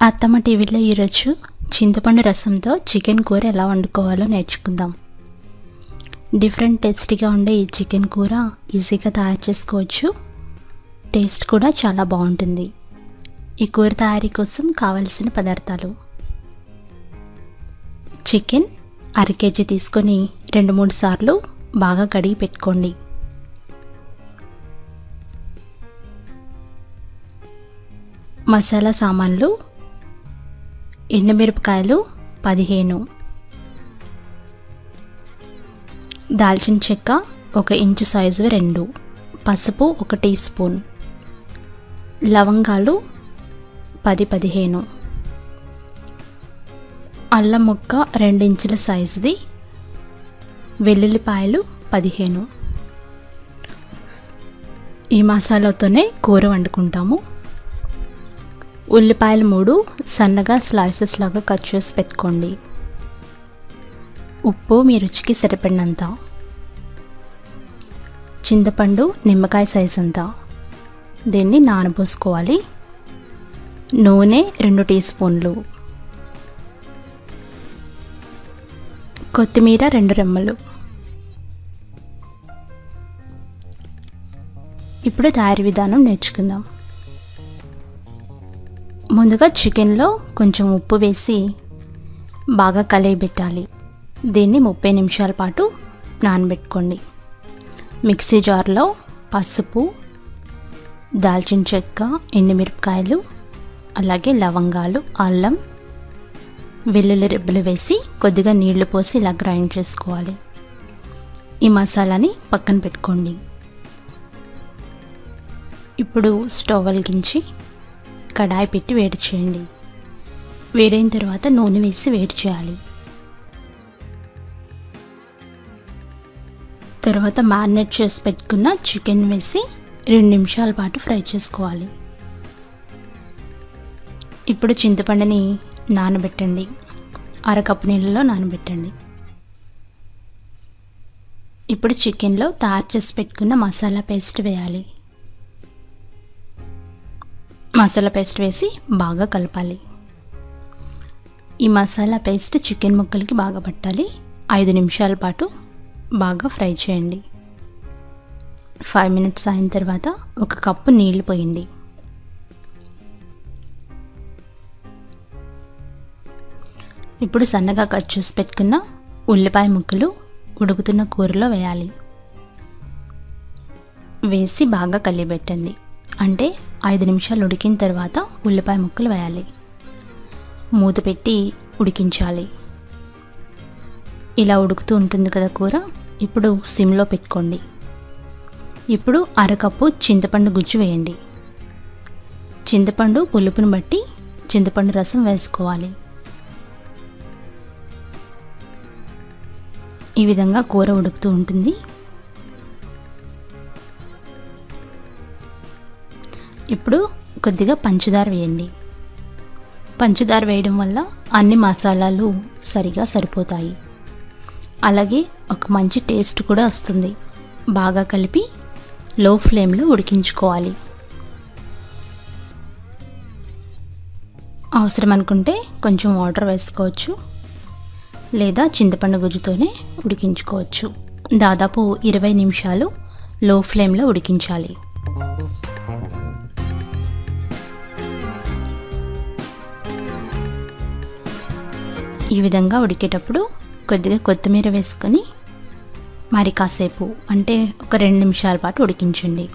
అత్తమ్మ టీవీలో ఈరోజు చింతపండు రసంతో చికెన్ కూర ఎలా వండుకోవాలో నేర్చుకుందాం. డిఫరెంట్ టేస్టీగా ఉండే ఈ చికెన్ కూర ఈజీగా తయారు చేసుకోవచ్చు. టేస్ట్ కూడా చాలా బాగుంటుంది. ఈ కూర తయారీ కోసం కావలసిన పదార్థాలు: చికెన్ 1/2 kg తీసుకొని 2-3 సార్లు బాగా కడిగి పెట్టుకోండి. మసాలా సామాన్లు: ఎండుమిరపకాయలు 15, దాల్చిన చెక్క 1 ఇంచు సైజు 2, పసుపు 1 టీ స్పూన్, లవంగాలు 10-15, అల్లం ముక్క 2 ఇంచుల సైజుది, వెల్లుల్లిపాయలు 15. ఈ మసాలాతోనే కూర వండుకుంటాము. ఉల్లిపాయలు 3 సన్నగా స్లైసెస్ లాగా కట్ చేసి పెట్టుకోండి. ఉప్పు మీ రుచికి సరిపడినంత, చింతపండు నిమ్మకాయ సైజ్ అంత, దీన్ని నానబోసుకోవాలి. నూనె 2 టీ స్పూన్లు, కొత్తిమీర 2 రెమ్మలు. ఇప్పుడు తయారీ విధానం నేర్చుకుందాం. ముందుగా చికెన్లో కొంచెం ఉప్పు వేసి బాగా కలయబెట్టాలి. దీన్ని 30 నిమిషాల పాటు నానబెట్టుకోండి. మిక్సీ జార్లో పసుపు, దాల్చిన చెక్క, ఎండుమిరపకాయలు, అలాగే లవంగాలు, అల్లం, వెల్లుల్లి రెబ్బలు వేసి కొద్దిగా నీళ్లు పోసి ఇలా గ్రైండ్ చేసుకోవాలి. ఈ మసాలాని పక్కన పెట్టుకోండి. ఇప్పుడు స్టవ్ వెలిగించి కడాయి పెట్టి వేడి చేయండి. వేడైన తర్వాత నూనె వేసి వేడి చేయాలి. తర్వాత మ్యారినేట్ చేసి పెట్టుకున్న చికెన్ వేసి 2 నిమిషాల పాటు ఫ్రై చేసుకోవాలి. ఇప్పుడు చింతపండుని నానబెట్టండి. 1/2 కప్పు నీళ్ళలో నానబెట్టండి. ఇప్పుడు చికెన్లో తయారు చేసి పెట్టుకున్న మసాలా పేస్ట్ వేయాలి. మసాలా పేస్ట్ వేసి బాగా కలపాలి. ఈ మసాలా పేస్ట్ చికెన్ ముక్కలకి బాగా పట్టాలి. 5 నిమిషాల పాటు బాగా ఫ్రై చేయండి. 5 మినిట్స్ అయిన తర్వాత 1 కప్పు నీళ్లు పోయండి. ఇప్పుడు సన్నగా కట్ చేసి పెట్టుకున్న ఉల్లిపాయ ముక్కలు ఉడుకుతున్న కూరలో వేయాలి. వేసి బాగా కలియబెట్టండి. అంటే 5 నిమిషాలు ఉడికిన తర్వాత ఉల్లిపాయ ముక్కలు వేయాలి. మూత పెట్టి ఉడికించాలి. ఇలా ఉడుకుతూ ఉంటుంది కదా కూర. ఇప్పుడు సిమ్లో పెట్టుకోండి. ఇప్పుడు 1/2 కప్పు చింతపండు గుజ్జు వేయండి. చింతపండు పులుపుని బట్టి చింతపండు రసం వేసుకోవాలి. ఈ విధంగా కూర ఉడుకుతూ ఉంటుంది. ఇప్పుడు కొద్దిగా పంచదార వేయండి. పంచదార వేయడం వల్ల అన్ని మసాలాలు సరిగా సరిపోతాయి. అలాగే ఒక మంచి టేస్ట్ కూడా వస్తుంది. బాగా కలిపి లో ఫ్లేమ్లో ఉడికించుకోవాలి. అవసరం అనుకుంటే కొంచెం వాటర్ వేసుకోవచ్చు, లేదా చింతపండు గుజ్జుతోనే ఉడికించుకోవచ్చు. దాదాపు 20 నిమిషాలు లో ఫ్లేమ్లో ఉడికించాలి. ఈ విధంగా ఉడికేటప్పుడు కొద్దిగా కొత్తిమీర వేసుకొని మరి కాసేపు అంటే ఒక 2 నిమిషాల పాటు ఉడికించండి.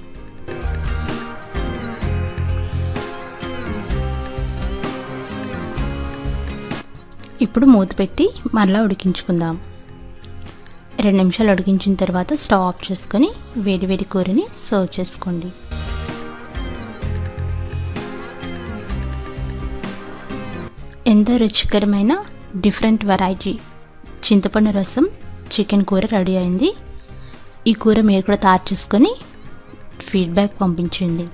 ఇప్పుడు మూత పెట్టి మరలా ఉడికించుకుందాం. 2 నిమిషాలు ఉడికించిన తర్వాత స్టవ్ ఆఫ్ చేసుకొని వేడివేడి కూరని సర్వ్ చేసుకోండి. ఎంతో రుచికరమైన డిఫరెంట్ వెరైటీ చింతపండు రసం చికెన్ కూర రెడీ అయింది. ఈ కూర మీరు కూడా తయారు చేసుకొని ఫీడ్బ్యాక్ పంపించండి.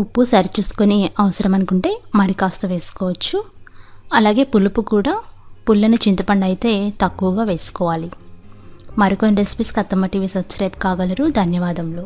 ఉప్పు సరిచూసుకొని అవసరం అనుకుంటే మరి కాస్త వేసుకోవచ్చు. అలాగే పులుపు కూడా పుల్లని చింతపండు అయితే తక్కువగా వేసుకోవాలి. మరికొన్ని రెసిపీస్కి అత్తమ్మ టీవీ సబ్స్క్రైబ్ కాగలరు. ధన్యవాదములు.